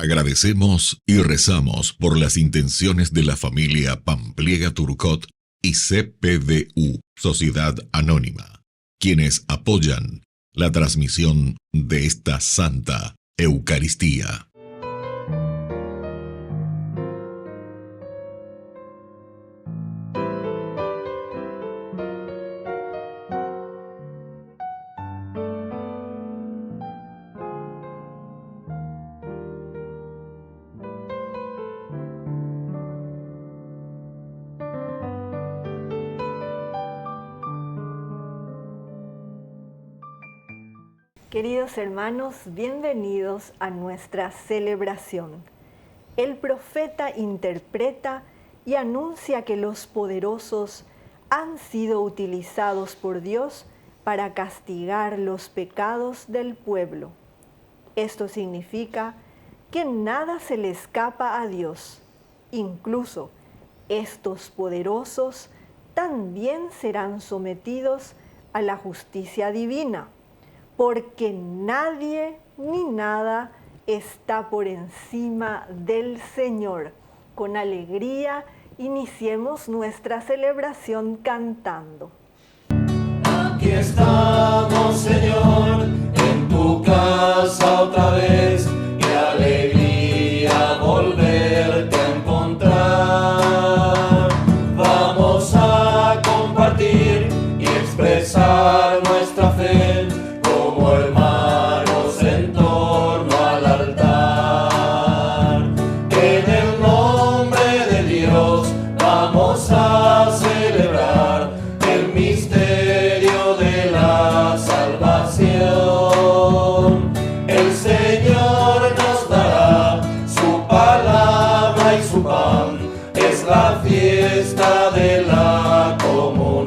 Agradecemos y rezamos por las intenciones de la familia Pampliega Turcot y CPDU, Sociedad Anónima, quienes apoyan la transmisión de esta Santa Eucaristía. Queridos hermanos, bienvenidos a nuestra celebración. El profeta interpreta y anuncia que los poderosos han sido utilizados por Dios para castigar los pecados del pueblo. Esto significa que nada se le escapa a Dios. Incluso estos poderosos también serán sometidos a la justicia divina, porque nadie ni nada está por encima del Señor. Con alegría iniciemos nuestra celebración cantando. Aquí estamos, Señor, en tu casa otra vez. Qué alegría volverte a encontrar. Vamos a compartir y expresar nuestra fe como hermanos en torno al altar. En el nombre de Dios vamos a celebrar el misterio de la salvación. El Señor nos dará su palabra y su pan. Es la fiesta de la comunión.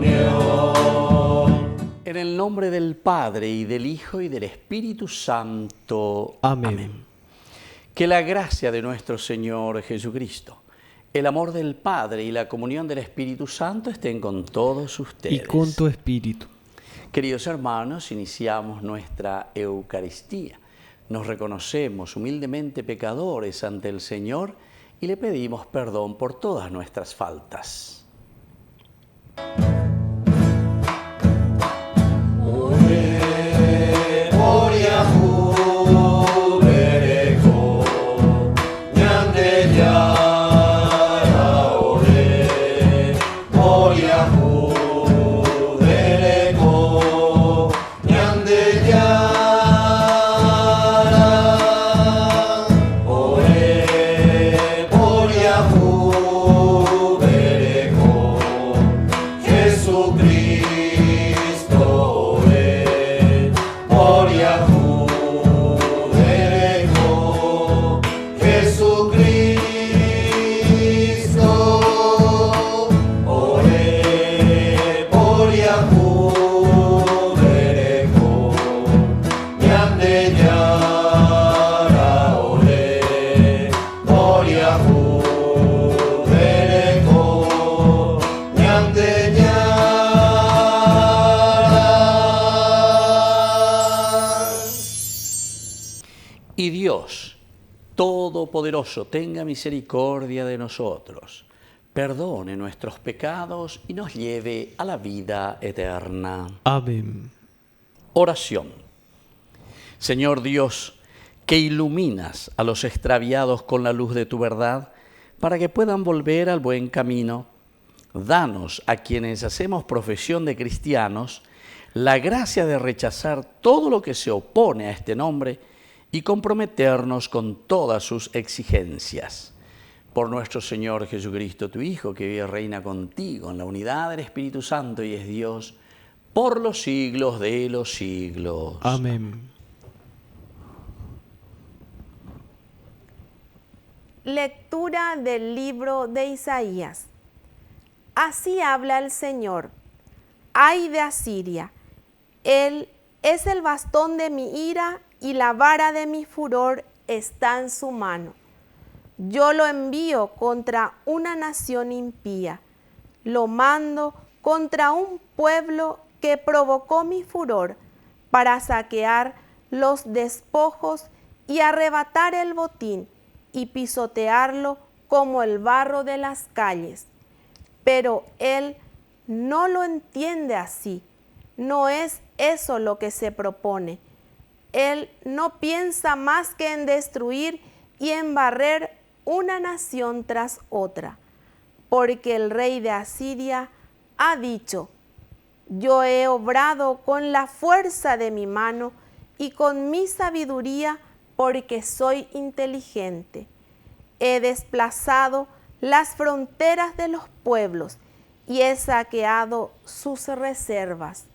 En el nombre del Padre, y del Hijo, y del Espíritu Santo. Amén. Que la gracia de nuestro Señor Jesucristo, el amor del Padre y la comunión del Espíritu Santo estén con todos ustedes. Y con tu espíritu. Queridos hermanos, iniciamos nuestra Eucaristía. Nos reconocemos humildemente pecadores ante el Señor y le pedimos perdón por todas nuestras faltas. Y Dios Todopoderoso tenga misericordia de nosotros, perdone nuestros pecados y nos lleve a la vida eterna. Amén. Oración. Señor Dios, que iluminas a los extraviados con la luz de tu verdad, para que puedan volver al buen camino, danos a quienes hacemos profesión de cristianos la gracia de rechazar todo lo que se opone a este nombre y comprometernos con todas sus exigencias. Por nuestro Señor Jesucristo, tu Hijo, que vive y reina contigo en la unidad del Espíritu Santo y es Dios, por los siglos de los siglos. Amén. Lectura del libro de Isaías. Así habla el Señor. Ay de Asiria, Él es el bastón de mi ira y la vara de mi furor está en su mano. Yo lo envío contra una nación impía, lo mando contra un pueblo que provocó mi furor para saquear los despojos y arrebatar el botín y pisotearlo como el barro de las calles. Pero él no lo entiende así. No es eso lo que se propone. Él no piensa más que en destruir y en barrer una nación tras otra, porque el rey de Asiria ha dicho: yo he obrado con la fuerza de mi mano y con mi sabiduría, porque soy inteligente. He desplazado las fronteras de los pueblos y he saqueado sus reservas.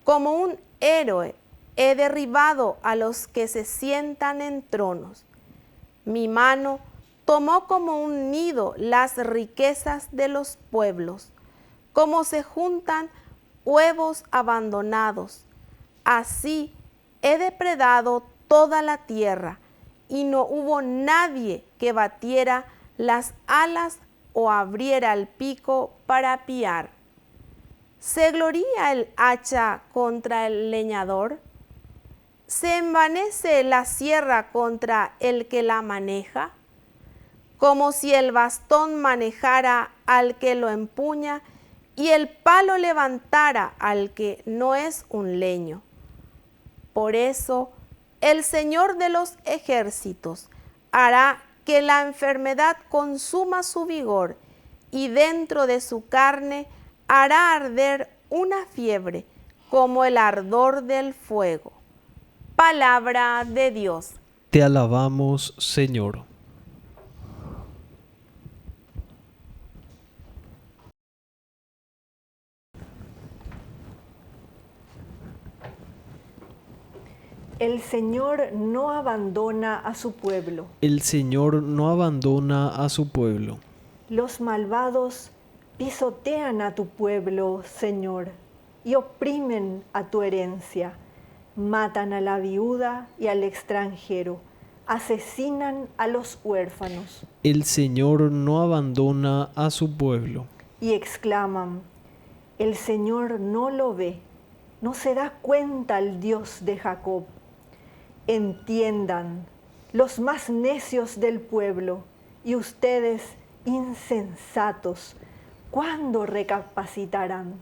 Como un héroe he derribado a los que se sientan en tronos. Mi mano tomó como un nido las riquezas de los pueblos, como se juntan huevos abandonados. Así he depredado toda la tierra, y no hubo nadie que batiera las alas o abriera el pico para piar. ¿Se gloría el hacha contra el leñador? ¿Se envanece la sierra contra el que la maneja? Como si el bastón manejara al que lo empuña y el palo levantara al que no es un leño. Por eso, el Señor de los ejércitos hará que la enfermedad consuma su vigor, y dentro de su carne hará arder una fiebre como el ardor del fuego. Palabra de Dios. Te alabamos, Señor. El Señor no abandona a su pueblo. El Señor no abandona a su pueblo. Los malvados pisotean a tu pueblo, Señor, y oprimen a tu herencia. Matan a la viuda y al extranjero. Asesinan a los huérfanos. El Señor no abandona a su pueblo. Y exclaman: el Señor no lo ve, no se da cuenta el Dios de Jacob. Entiendan, los más necios del pueblo, y ustedes, insensatos, ¿cuándo recapacitarán?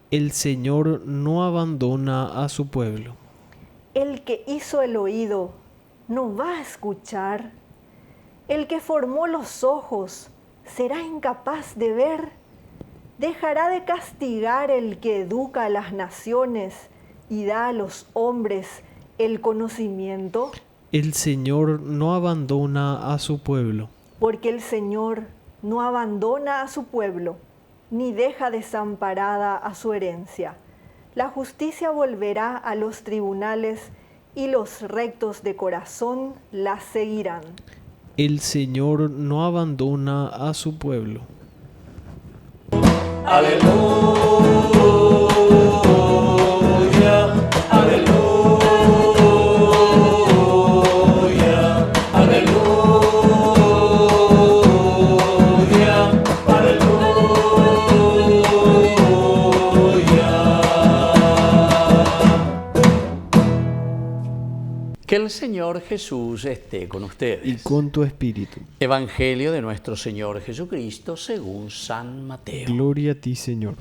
El Señor no abandona a su pueblo. El que hizo el oído, ¿no va a escuchar? El que formó los ojos, ¿será incapaz de ver? ¿Dejará de castigar el que educa a las naciones y da a los hombres el conocimiento? El Señor no abandona a su pueblo. Porque el Señor no abandona a su pueblo, ni deja desamparada a su herencia. La justicia volverá a los tribunales y los rectos de corazón la seguirán. El Señor no abandona a su pueblo. Aleluya, aleluya, aleluya, aleluya. Que el Señor Jesús esté con ustedes. Y con tu espíritu. Evangelio de nuestro Señor Jesucristo según San Mateo. Gloria a ti, Señor.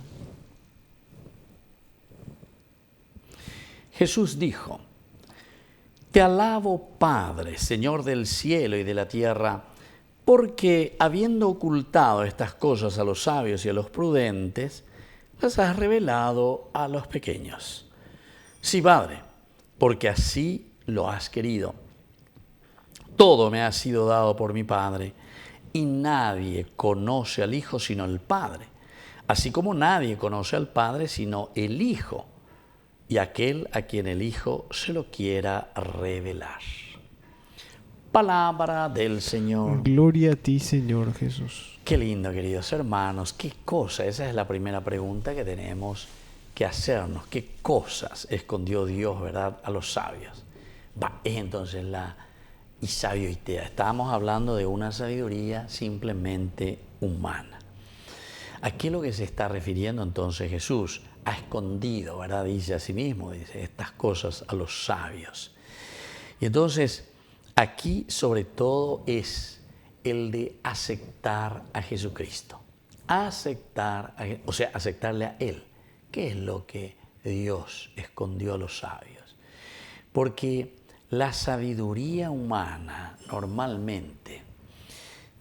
Jesús dijo: Te alabo, Padre, Señor del cielo y de la tierra, porque habiendo ocultado estas cosas a los sabios y a los prudentes, las has revelado a los pequeños. Sí, Padre, porque así lo has querido. Todo me ha sido dado por mi Padre, y nadie conoce al Hijo sino el Padre, así como nadie conoce al Padre sino el Hijo, y aquel a quien el Hijo se lo quiera revelar. Palabra del Señor. Gloria a ti, Señor Jesús. Qué lindo, queridos hermanos, qué cosa, esa es la primera pregunta que tenemos que hacernos. ¿Qué cosas escondió Dios, verdad, a los sabios? Es entonces la sabiduría. Estábamos hablando de una sabiduría simplemente humana. ¿A qué es lo que se está refiriendo entonces Jesús? Ha escondido, ¿verdad? Dice a sí mismo, dice estas cosas a los sabios. Y entonces Aquí sobre todo es el de aceptar a Jesucristo. O sea, aceptarle a Él. ¿Qué es lo que Dios escondió a los sabios? Porque la sabiduría humana normalmente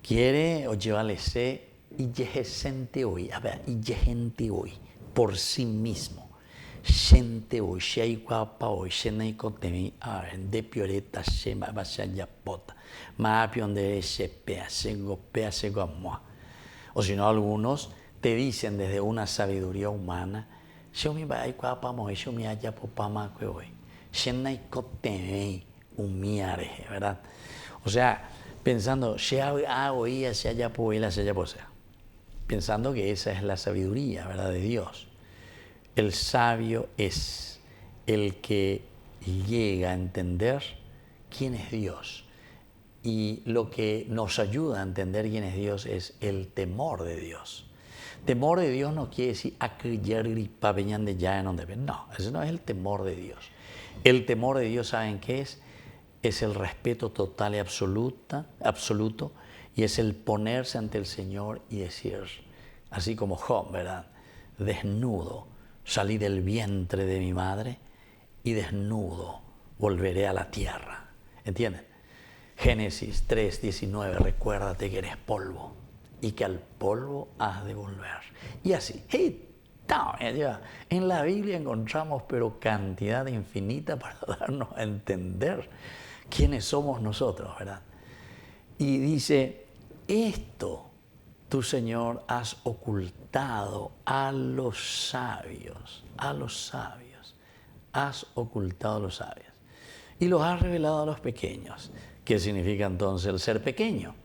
quiere llevarle y gente hoy por sí mismo. Gente hoy, shei guapa hoy, shenei kotemi de pioreta shema basaya pota, ma pionde shepea, shegopea, shegomoa. O si no, algunos te dicen desde una sabiduría humana, shemi bai guapa moi, shemi haya popama hoy, shenei kotemi umiare, ¿verdad? O sea, pensando, pensando que esa es la sabiduría, ¿verdad?, de Dios. El sabio es el que llega a entender quién es Dios. Y lo que nos ayuda a entender quién es Dios es el temor de Dios. Temor de Dios no quiere decir no, ese no es el temor de Dios. El temor de Dios, ¿saben qué es? Es el respeto total y absoluto, y es el ponerse ante el Señor y decir, así como Job, ¿verdad? Desnudo salí del vientre de mi madre y desnudo volveré a la tierra. ¿Entienden? Génesis 3:19, recuérdate que eres polvo y que al polvo has de volver. Y así, en la Biblia encontramos pero cantidad infinita para darnos a entender quiénes somos nosotros, ¿verdad? Y dice, esto tú, Señor, has ocultado a los sabios, has ocultado a los sabios y los has revelado a los pequeños. ¿Qué significa entonces el ser pequeño?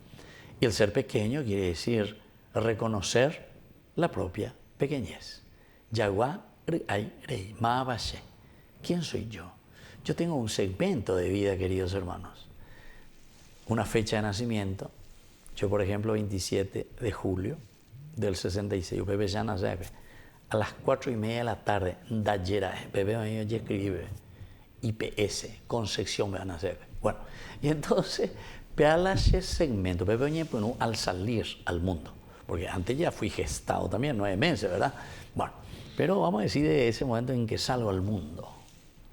Y el ser pequeño quiere decir reconocer la propia pequeñez. ¿Quién soy yo? Yo tengo un segmento de vida, queridos hermanos, una fecha de nacimiento. Yo, por ejemplo, 27 de julio del 66, Pepe ya nace a las 4:30 de la tarde, Pepe ya escribe IPS, Concepción, van a nacer. Bueno, y entonces, ese segmento, Pepe al salir al mundo, porque antes ya fui gestado también, 9 meses, ¿verdad? Bueno, pero vamos a decir de ese momento en que salgo al mundo,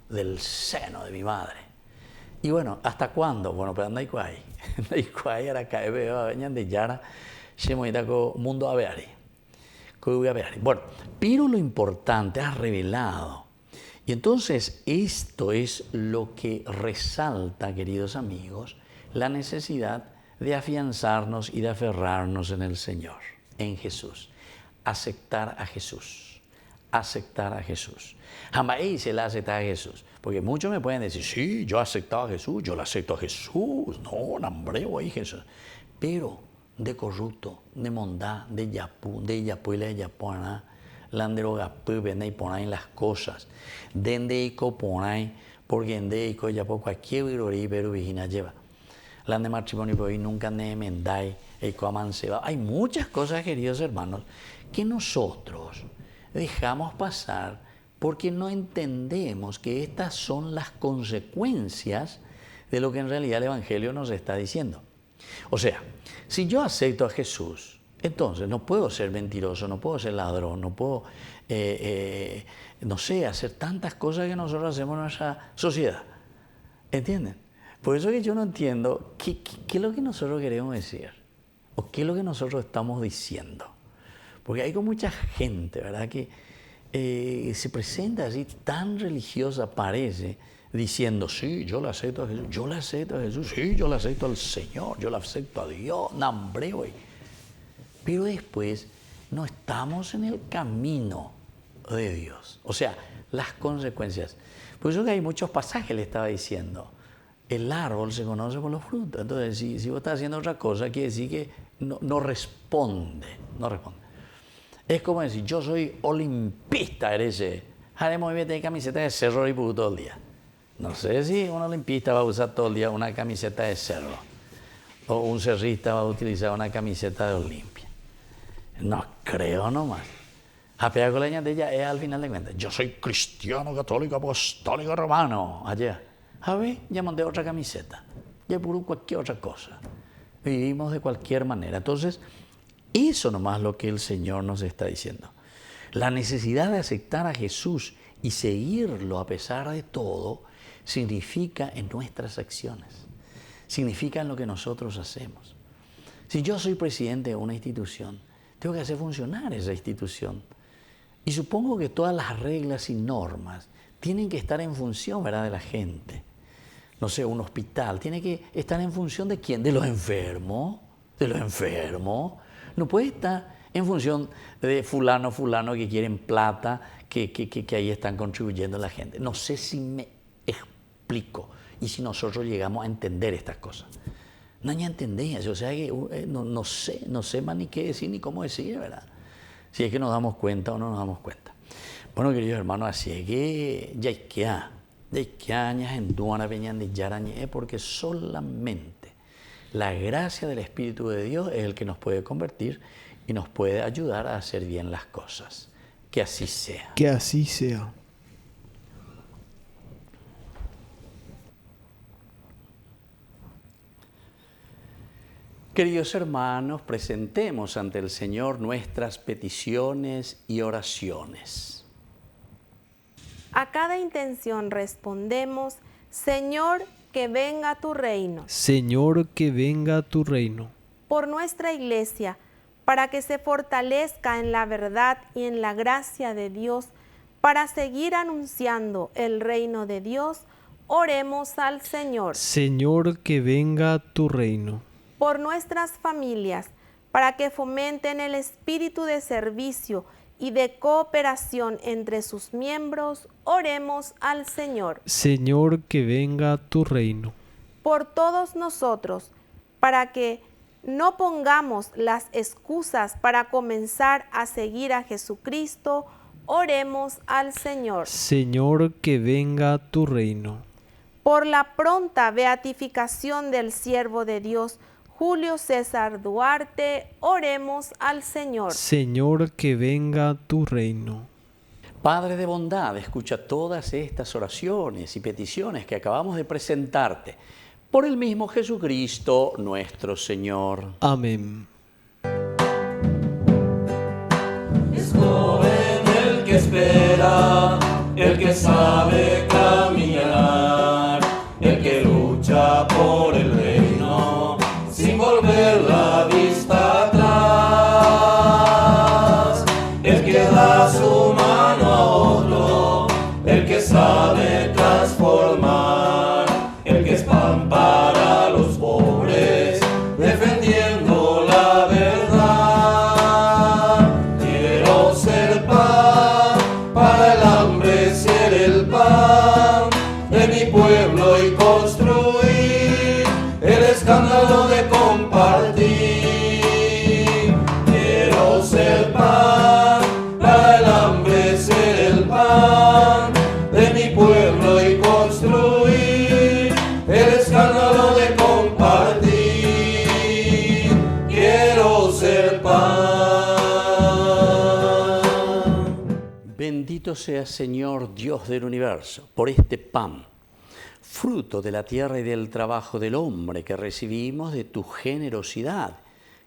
del seno de mi madre. Y bueno, ¿hasta cuándo? Bueno, pero anda y ahora cae veñan de Yara, mundo aveari. Bueno, pero lo importante has revelado. Y entonces esto es lo que resalta, queridos amigos, la necesidad de afianzarnos y de aferrarnos en el Señor, en Jesús. Aceptar a Jesús. Jamás se la acepta a Jesús. Porque muchos me pueden decir, sí, yo aceptaba a Jesús, yo le acepto a Jesús. No, nambreo ahí Jesús. Pero de corrupto, de mondá, de yapú y de yapona, landroga, ven por ahí las cosas. Dendeico por ahí, porque en deico ya por cualquier virori, pero vigina lleva. Lande matrimonio, pero hoy nunca ne mendai, eico amanceba. Hay muchas cosas, queridos hermanos, que nosotros dejamos pasar porque no entendemos que estas son las consecuencias de lo que en realidad el Evangelio nos está diciendo. O sea, si yo acepto a Jesús, entonces no puedo ser mentiroso, no puedo ser ladrón, no puedo, hacer tantas cosas que nosotros hacemos en nuestra sociedad. ¿Entienden? Por eso que yo no entiendo qué es lo que nosotros queremos decir o qué es lo que nosotros estamos diciendo. Porque hay con mucha gente, ¿verdad?, que se presenta así tan religiosa, parece, diciendo, sí, yo le acepto a Jesús, sí, yo le acepto al Señor, yo le acepto a Dios, nambreo. Pero después no estamos en el camino de Dios. O sea, las consecuencias. Por eso que hay muchos pasajes, le estaba diciendo, el árbol se conoce por los frutos. Entonces, si vos estás haciendo otra cosa, quiere decir que no responde. Es como decir, yo soy olimpista, eres haremos de camiseta de cerro y puto todo el día. No sé si un olimpista va a usar todo el día una camiseta de cerro o un cerrista va a utilizar una camiseta de Olimpia. No creo nomás. A pegar con la de ella es al final de cuentas. Yo soy cristiano, católico, apostólico, romano. Allá. A ver, ya mandé otra camiseta. ya por cualquier otra cosa. Vivimos de cualquier manera. Entonces, eso nomás es lo que el Señor nos está diciendo. La necesidad de aceptar a Jesús y seguirlo a pesar de todo significa en nuestras acciones, significa en lo que nosotros hacemos. Si yo soy presidente de una institución, tengo que hacer funcionar esa institución. Y supongo que todas las reglas y normas tienen que estar en función, ¿verdad?, de la gente. No sé, un hospital tiene que estar en función ¿de quién? De los enfermos. De los enfermos. No puede estar en función de fulano que quieren plata, que ahí están contribuyendo a la gente. No sé si me explico y si nosotros llegamos a entender estas cosas. No entendéis, o sea que no sé más ni qué decir ni cómo decir, ¿verdad? Si es que nos damos cuenta o no nos damos cuenta. Bueno, queridos hermanos, así es que ya hay que años en Duana Peñan de Yarañe, porque solamente la gracia del Espíritu de Dios es el que nos puede convertir y nos puede ayudar a hacer bien las cosas. Que así sea. Que así sea. Queridos hermanos, presentemos ante el Señor nuestras peticiones y oraciones. A cada intención respondemos, Señor, que venga tu reino. Señor, que venga tu reino. Por nuestra Iglesia, para que se fortalezca en la verdad y en la gracia de Dios, para seguir anunciando el reino de Dios, oremos al Señor. Señor, que venga tu reino. Por nuestras familias, para que fomenten el espíritu de servicio y de cooperación entre sus miembros, oremos al Señor. Señor, que venga tu reino. Por todos nosotros, para que no pongamos las excusas para comenzar a seguir a Jesucristo, oremos al Señor. Señor, que venga tu reino. Por la pronta beatificación del siervo de Dios, Julio César Duarte, oremos al Señor. Señor, que venga tu reino. Padre de bondad, escucha todas estas oraciones y peticiones que acabamos de presentarte por el mismo Jesucristo nuestro Señor. Amén. Es joven el que espera, el que sabe caminar, el que lucha por el reino, sin volver la vista atrás, el que da su mano a otro, el que sabe transformar, el que es pan para los pobres, defendiendo la verdad. Quiero ser pan para el hambre, ser el pan de mi pueblo y construir el escándalo de compartir. Quiero ser pan para el hambre, ser el pan de mi pueblo y construir el escándalo de compartir. Quiero ser pan. Bendito sea, Señor, Dios del universo, por este pan, fruto de la tierra y del trabajo del hombre que recibimos de tu generosidad.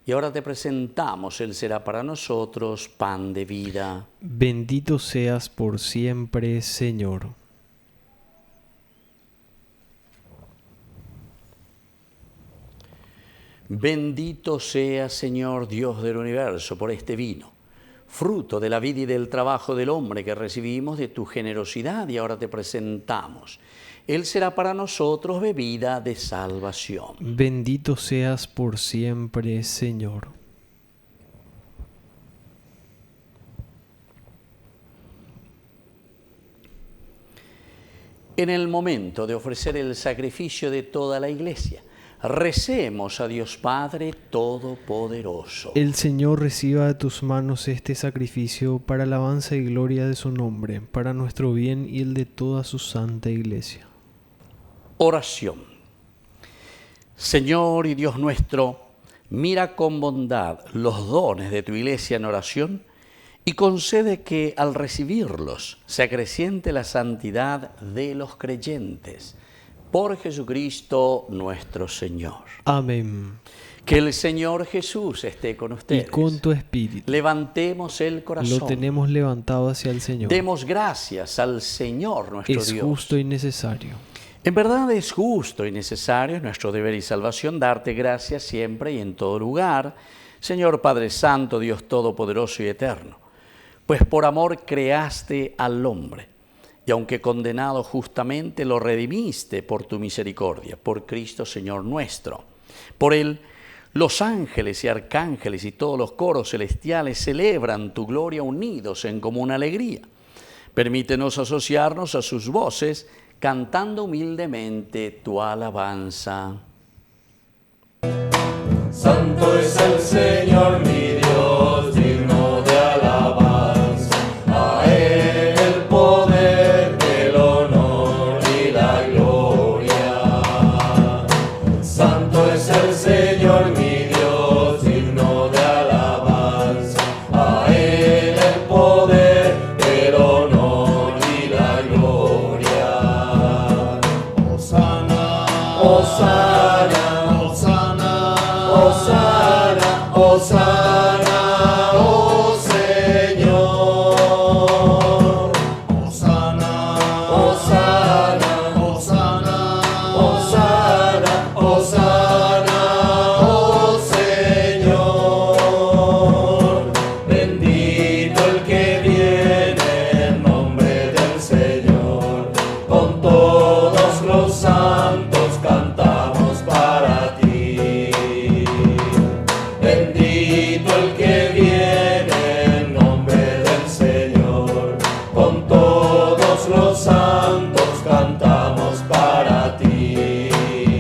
Y ahora te presentamos, Él será para nosotros pan de vida. Bendito seas por siempre, Señor. Bendito sea, Señor, Dios del universo, por este vino, fruto de la vida y del trabajo del hombre que recibimos de tu generosidad, y ahora te presentamos. Él será para nosotros bebida de salvación. Bendito seas por siempre, Señor. En el momento de ofrecer el sacrificio de toda la Iglesia, recemos a Dios Padre Todopoderoso. El Señor reciba de tus manos este sacrificio para alabanza y gloria de su nombre, para nuestro bien y el de toda su santa Iglesia. Oración. Señor y Dios nuestro, mira con bondad los dones de tu Iglesia en oración y concede que al recibirlos se acreciente la santidad de los creyentes. Por Jesucristo nuestro Señor. Amén. Que el Señor Jesús esté con Y ustedes. con tu espíritu. Levantemos el corazón. Lo tenemos levantado hacia el Señor. Demos gracias al Señor nuestro Es Dios. justo y necesario. En verdad es justo y necesario, es nuestro deber y salvación, darte gracias siempre y en todo lugar, Señor Padre Santo, Dios Todopoderoso y Eterno, pues por amor creaste al hombre, y aunque condenado justamente, lo redimiste por tu misericordia, por Cristo Señor nuestro. Por Él, los ángeles y arcángeles y todos los coros celestiales celebran tu gloria unidos en común alegría. Permítenos asociarnos a sus voces, cantando humildemente tu alabanza. Santo es el Señor mi Dios, digno de alabanza. A Él el poder, el honor y la gloria. Santo es el Señor mi Dios, digno de alabanza. A Él el poder, el honor y la gloria. Hosana, Hosana, Hosana, Hosana, Hosana, oh Señor. Hosana, Hosana, Hosana, Hosana, Hosana, oh Señor. Bendito el que viene en nombre del Señor. Con todos los santos cantamos para ti. Bendito el que viene en nombre del Señor. Con todos los santos cantamos para ti.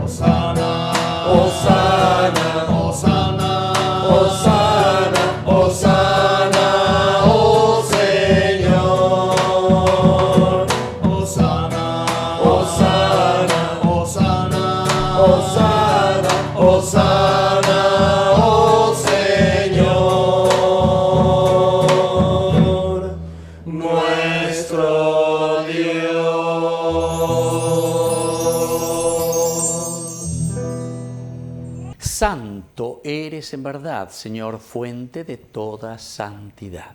Hosana, Hosana, Hosana, Hosana, Hosana, oh Señor. Hosana, Hosana, Hosana, Hosana, Hosana, oh Señor, nuestro Dios. Santo eres en verdad, Señor, fuente de toda santidad.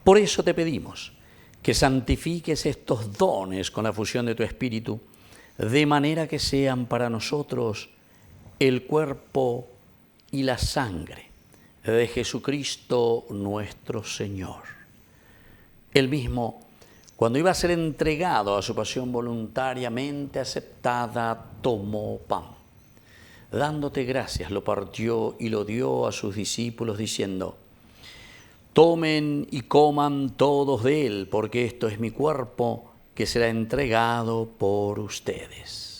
Por eso te pedimos que santifiques estos dones con la fusión de tu Espíritu, de manera que sean para nosotros el cuerpo y la sangre de Jesucristo nuestro Señor. Él mismo, cuando iba a ser entregado a su pasión voluntariamente aceptada, tomó pan. Dándote gracias, lo partió y lo dio a sus discípulos, diciendo: tomen y coman todos de él, porque esto es mi cuerpo que será entregado por ustedes.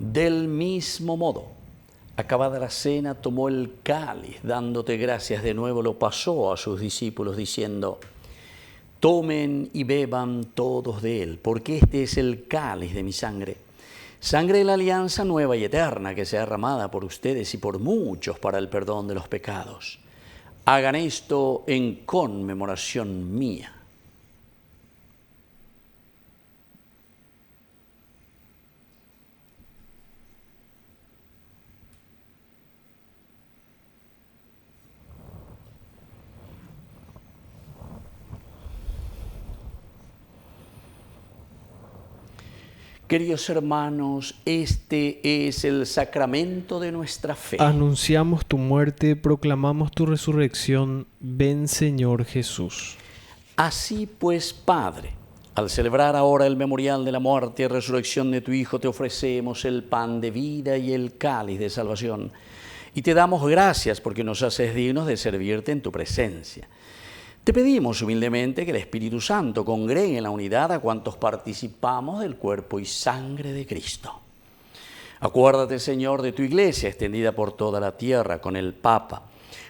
Del mismo modo, acabada la cena, tomó el cáliz, dándote gracias de nuevo, lo pasó a sus discípulos, diciendo: tomen y beban todos de él, porque este es el cáliz de mi sangre, sangre de la alianza nueva y eterna, que sea derramada por ustedes y por muchos para el perdón de los pecados. Hagan esto en conmemoración mía. Queridos hermanos, este es el sacramento de nuestra fe. Anunciamos tu muerte, proclamamos tu resurrección. Ven, Señor Jesús. Así pues, Padre, al celebrar ahora el memorial de la muerte y resurrección de tu Hijo, te ofrecemos el pan de vida y el cáliz de salvación. Y te damos gracias porque nos haces dignos de servirte en tu presencia. Te pedimos humildemente que el Espíritu Santo congregue en la unidad a cuantos participamos del cuerpo y sangre de Cristo. Acuérdate, Señor, de tu Iglesia extendida por toda la tierra, con el Papa,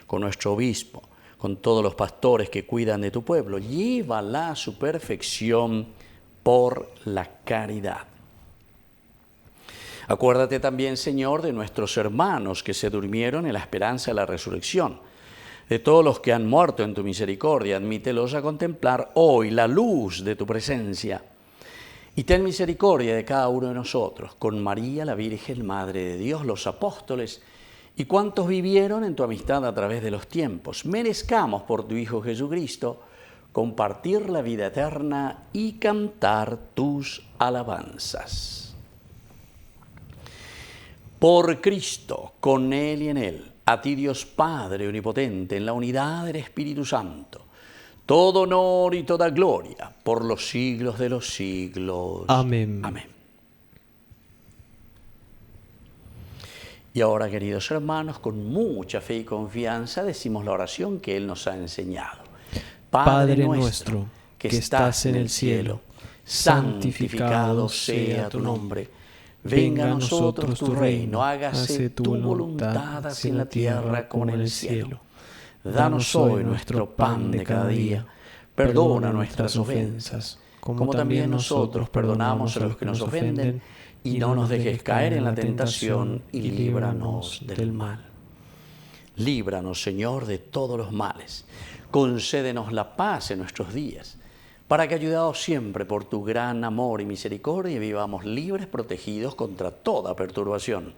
con nuestro Obispo, con todos los pastores que cuidan de tu pueblo. Llévala a su perfección por la caridad. Acuérdate también, Señor, de nuestros hermanos que se durmieron en la esperanza de la resurrección. De todos los que han muerto en tu misericordia, admítelos a contemplar hoy la luz de tu presencia. Y ten misericordia de cada uno de nosotros, con María, la Virgen, Madre de Dios, los apóstoles, y cuantos vivieron en tu amistad a través de los tiempos. Merezcamos por tu Hijo Jesucristo compartir la vida eterna y cantar tus alabanzas. Por Cristo, con Él y en Él, a ti Dios Padre Omnipotente, en la unidad del Espíritu Santo, todo honor y toda gloria por los siglos de los siglos. Amén. Amén. Y ahora, queridos hermanos, con mucha fe y confianza decimos la oración que Él nos ha enseñado. Padre nuestro, que estás en el cielo, santificado sea tu nombre. Venga a nosotros tu reino, hágase tu voluntad, así en la tierra como en el cielo. Danos hoy nuestro pan de cada día. Perdona nuestras ofensas, como también nosotros perdonamos a los que nos ofenden. Y no nos dejes caer en la tentación y líbranos del mal. Líbranos, Señor, de todos los males. Concédenos la paz en nuestros días, para que, ayudados siempre por tu gran amor y misericordia, vivamos libres, protegidos contra toda perturbación,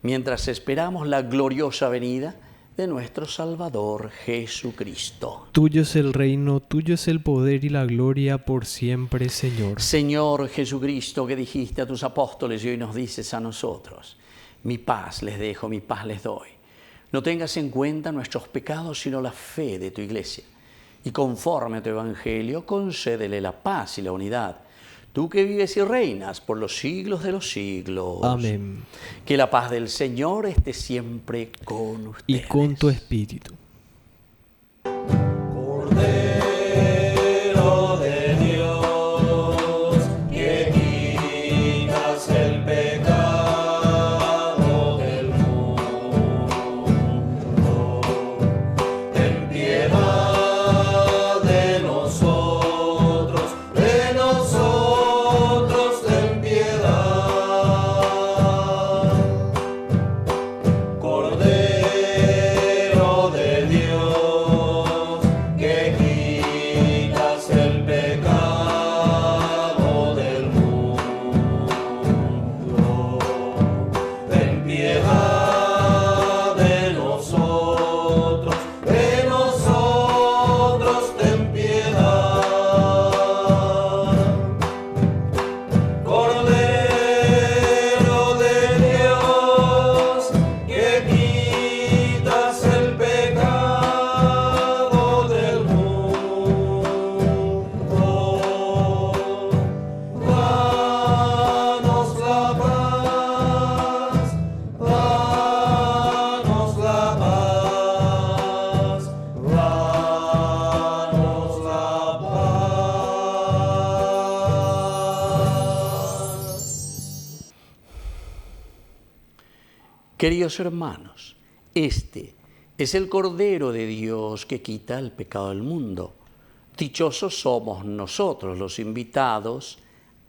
mientras esperamos la gloriosa venida de nuestro Salvador Jesucristo. Tuyo es el reino, tuyo es el poder y la gloria por siempre, Señor. Señor Jesucristo, que dijiste a tus apóstoles y hoy nos dices a nosotros: mi paz les dejo, mi paz les doy. No tengas en cuenta nuestros pecados, sino la fe de tu Iglesia. Y conforme a tu Evangelio, concédele la paz y la unidad. Tú que vives y reinas por los siglos de los siglos. Amén. Que la paz del Señor esté siempre con ustedes. Y con tu espíritu. Cordero de Dios, que quitas el pecado del mundo, ten piedad de nosotros, ten piedad. Cordero de Dios, que quitas el pecado del mundo, ten piedad de nosotros, ten piedad. Cordero de Dios, que quitas el pecado del mundo, danos la paz, danos la paz, danos la paz. Queridos hermanos, este es el Cordero de Dios que quita el pecado del mundo. Dichosos somos nosotros los invitados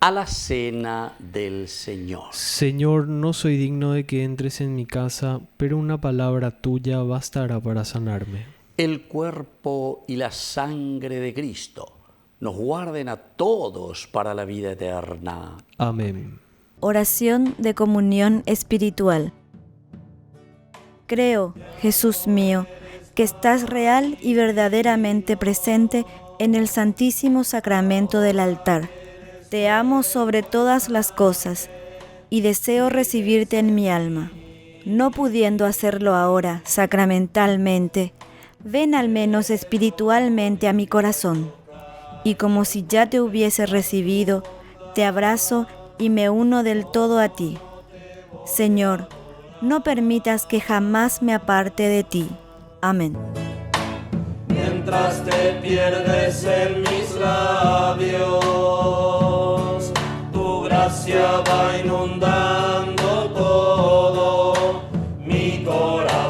a la cena del Señor. Señor, no soy digno de que entres en mi casa, pero una palabra tuya bastará para sanarme. El cuerpo y la sangre de Cristo nos guarden a todos para la vida eterna. Amén. Oración de comunión espiritual. Creo, Jesús mío, que estás real y verdaderamente presente en el Santísimo Sacramento del altar. Te amo sobre todas las cosas y deseo recibirte en mi alma. No pudiendo hacerlo ahora sacramentalmente, ven al menos espiritualmente a mi corazón. Y como si ya te hubiese recibido, te abrazo y me uno del todo a ti. Señor, no permitas que jamás me aparte de ti. Amén. Mientras te pierdes en mis labios, tu gracia va inundando todo mi corazón.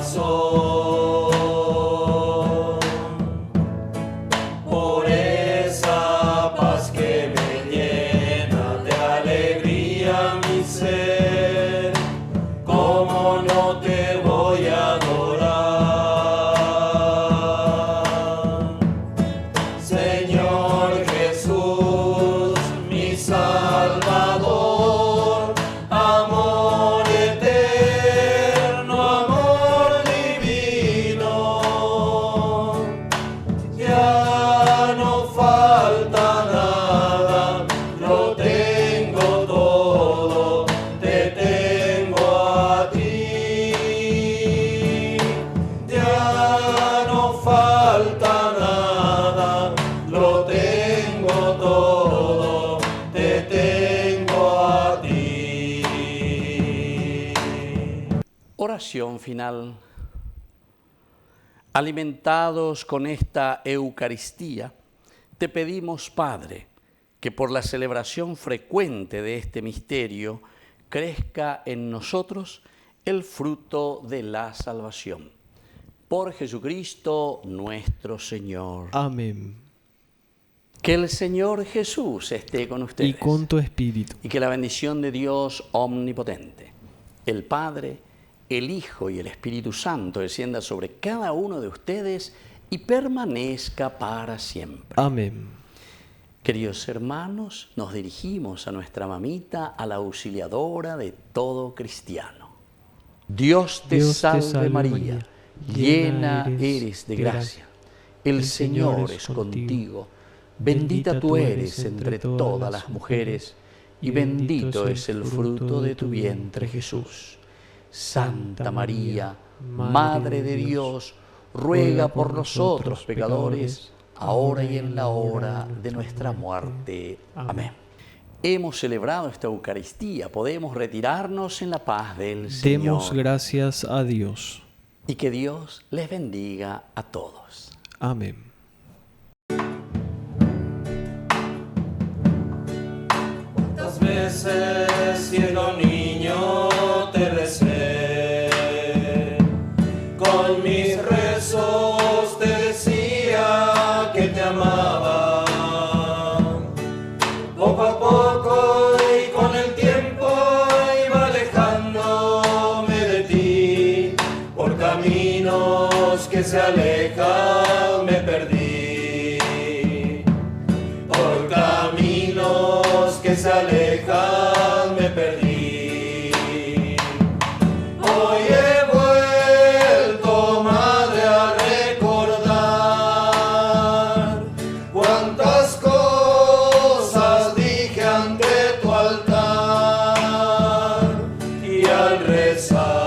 Oración final. Alimentados con esta Eucaristía, te pedimos, Padre, que por la celebración frecuente de este misterio crezca en nosotros el fruto de la salvación. Por Jesucristo nuestro Señor. Amén. Que el Señor Jesús esté con ustedes. Y con tu espíritu. Y que la bendición de Dios omnipotente, el Padre, el Hijo y el Espíritu Santo descienda sobre cada uno de ustedes y permanezca para siempre. Amén. Queridos hermanos, nos dirigimos a nuestra mamita, a la auxiliadora de todo cristiano. Dios te salve María, llena eres de gracia. El Señor es contigo. Bendita tú eres entre todas las mujeres, y bendito es el fruto de tu vientre, Jesús. Santa María, Madre de Dios, ruega por nosotros pecadores, ahora y en la hora de nuestra muerte. Amén. Hemos celebrado esta Eucaristía, podemos retirarnos en la paz del Señor. Demos gracias a Dios. Y que Dios les bendiga a todos. Amén. ¿Cuántas veces siendo niño te recé? Con mis rezos te decía que te amaba. Poco a poco y con el tiempo iba alejándome de ti. Por caminos que se alejan me perdí. Por caminos que se alejan me perdí. Hoy he vuelto, madre, a recordar cuántas cosas dije ante tu altar, y al rezar